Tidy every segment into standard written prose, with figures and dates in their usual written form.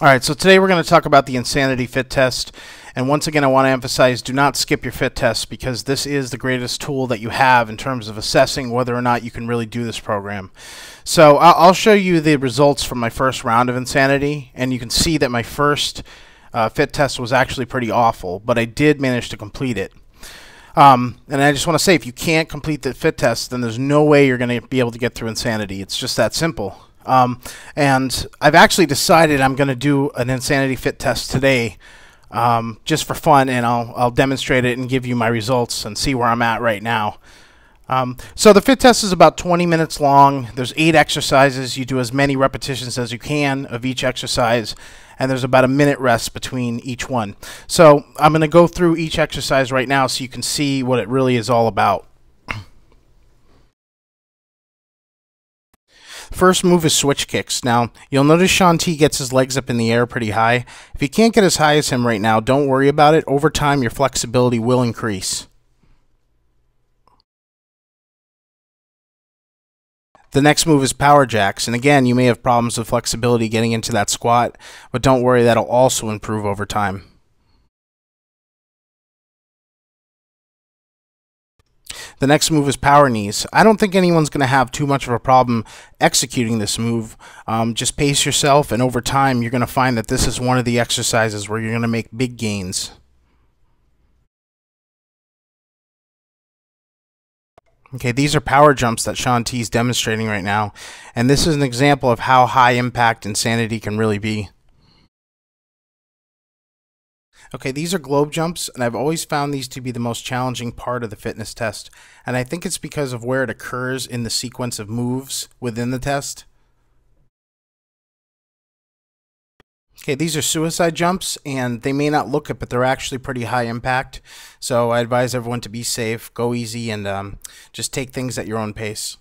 Alright, so today we're going to talk about the Insanity Fit Test, and once again I want to emphasize, do not skip your fit test because this is the greatest tool that you have in terms of assessing whether or not you can really do this program. So I'll show you the results from my first round of Insanity, and you can see that my first fit test was actually pretty awful, but I did manage to complete it. And I just want to say, if you can't complete the fit test, then there's no way you're going to be able to get through Insanity. It's just that simple. And I've actually decided I'm going to do an Insanity Fit Test today, just for fun, and I'll demonstrate it and give you my results and see where I'm at right now. So the fit test is about 20 minutes long. There's 8 exercises. You do as many repetitions as you can of each exercise, and there's about a minute rest between each one. So I'm going to go through each exercise right now so you can see what it really is all about. First move is switch kicks. Now, you'll notice Shaun T gets his legs up in the air pretty high. If you can't get as high as him right now, don't worry about it. Over time, your flexibility will increase. The next move is power jacks. And again, you may have problems with flexibility getting into that squat, but don't worry, that'll also improve over time. The next move is power knees. I don't think anyone's going to have too much of a problem executing this move. Just pace yourself, and over time you're going to find that this is one of the exercises where you're going to make big gains. Okay, these are power jumps that Shaun T is demonstrating right now, and this is an example of how high impact Insanity can really be. Okay, these are globe jumps, and I've always found these to be the most challenging part of the fitness test, and I think it's because of where it occurs in the sequence of moves within the test. Okay, these are suicide jumps, and they may not look it, but they're actually pretty high impact, so I advise everyone to be safe, go easy, and just take things at your own pace.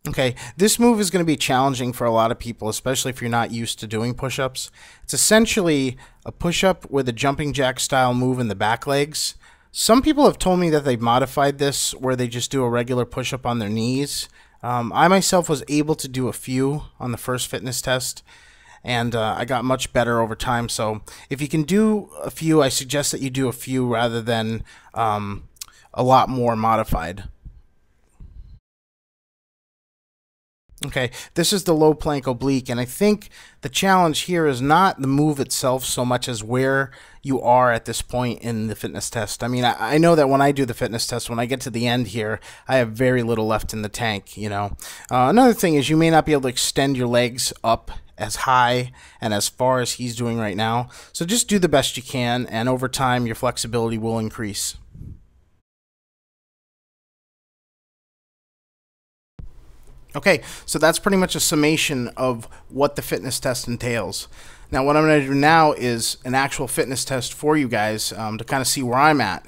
Okay, this move is going to be challenging for a lot of people, especially if you're not used to doing push-ups. It's essentially a push-up with a jumping jack style move in the back legs. Some people have told me that they've modified this where they just do a regular push-up on their knees. I myself was able to do a few on the first fitness test, and I got much better over time. So if you can do a few, I suggest that you do a few rather than a lot more modified. Okay, this is the low plank oblique, and I think the challenge here is not the move itself so much as where you are at this point in the fitness test. I mean, I know that when I do the fitness test, when I get to the end here, I have very little left in the tank, you know. Another thing is you may not be able to extend your legs up as high and as far as he's doing right now, so just do the best you can, and over time your flexibility will increase. Okay, so that's pretty much a summation of what the fitness test entails. Now what I'm going to do now is an actual fitness test for you guys to kind of see where I'm at.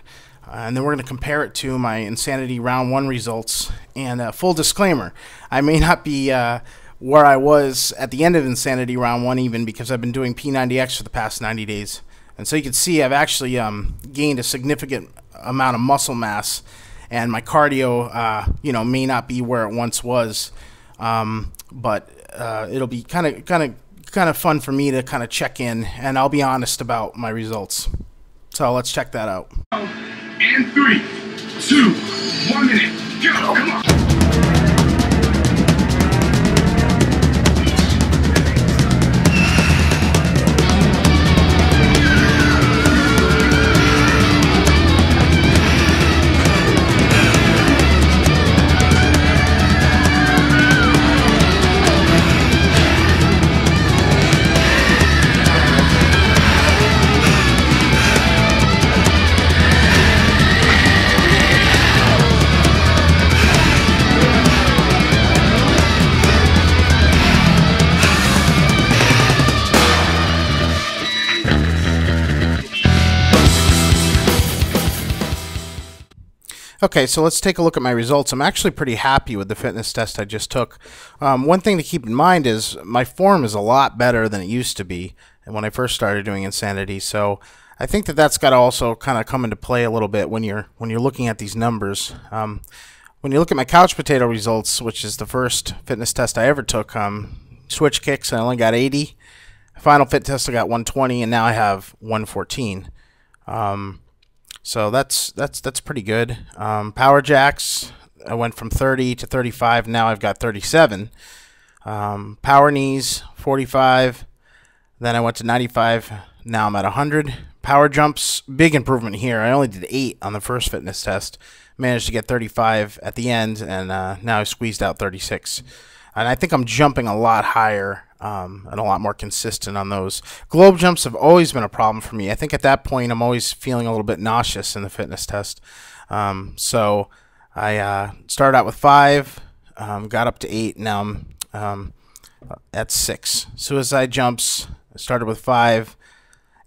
And then we're going to compare it to my Insanity Round 1 results. And full disclaimer, I may not be where I was at the end of Insanity Round 1 even, because I've been doing P90X for the past 90 days. And so you can see I've actually gained a significant amount of muscle mass. And my cardio, you know, may not be where it once was, but it'll be kind of fun for me to kind of check in, and I'll be honest about my results. So let's check that out. And 3, 2, 1 minute, go! Come on. Okay, so let's take a look at my results. I'm actually pretty happy with the fitness test I just took. One thing to keep in mind is my form is a lot better than it used to be when I first started doing Insanity. So I think that that's got to also kind of come into play a little bit when you're looking at these numbers. when you look at my couch potato results, which is the first fitness test I ever took, switch kicks, I only got 80. Final fit test, I got 120, and now I have 114. So that's pretty good. Power jacks, I went from 30 to 35. Now I've got 37. Power knees, 45. Then I went to 95. Now I'm at 100. Power jumps, big improvement here. I only did 8 on the first fitness test. Managed to get 35 at the end, and now I squeezed out 36. And I think I'm jumping a lot higher and a lot more consistent on those. Globe jumps have always been a problem for me. I think at that point I'm always feeling a little bit nauseous in the fitness test. So I started out with 5, got up to 8, now I'm at 6. Suicide jumps, I started with 5,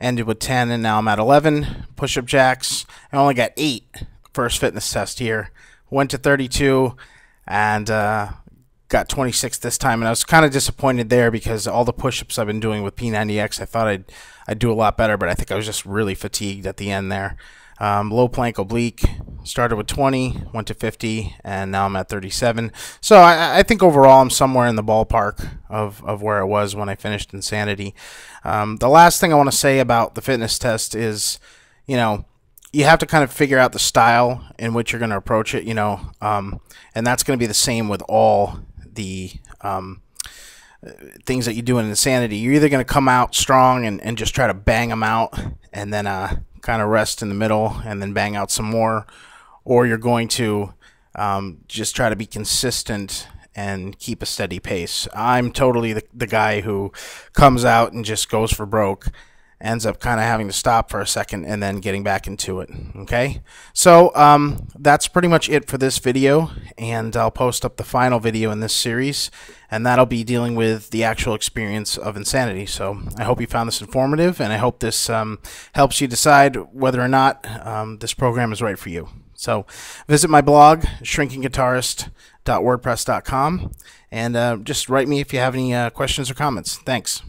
ended with 10, and now I'm at 11. Push-up jacks, I only got 8 first fitness test here. Went to 32 and got 26 this time, and I was kind of disappointed there because all the push-ups I've been doing with P90X, I thought I'd do a lot better, but I think I was just really fatigued at the end there. Low plank oblique, started with 20, went to 50, and now I'm at 37. So I think overall I'm somewhere in the ballpark of where I was when I finished Insanity. The last thing I want to say about the fitness test is, you know, you have to kind of figure out the style in which you're going to approach it, you know, and that's going to be the same with all the things that you do in Insanity. You're either going to come out strong and just try to bang them out and then kind of rest in the middle and then bang out some more, or you're going to just try to be consistent and keep a steady pace. I'm totally the guy who comes out and just goes for broke, ends up kind of having to stop for a second and then getting back into it. Okay, so that's pretty much it for this video, and I'll post up the final video in this series, and that'll be dealing with the actual experience of Insanity. So I hope you found this informative, and I hope this helps you decide whether or not this program is right for you. So visit my blog, shrinkingguitarist.wordpress.com, and just write me if you have any questions or comments. Thanks.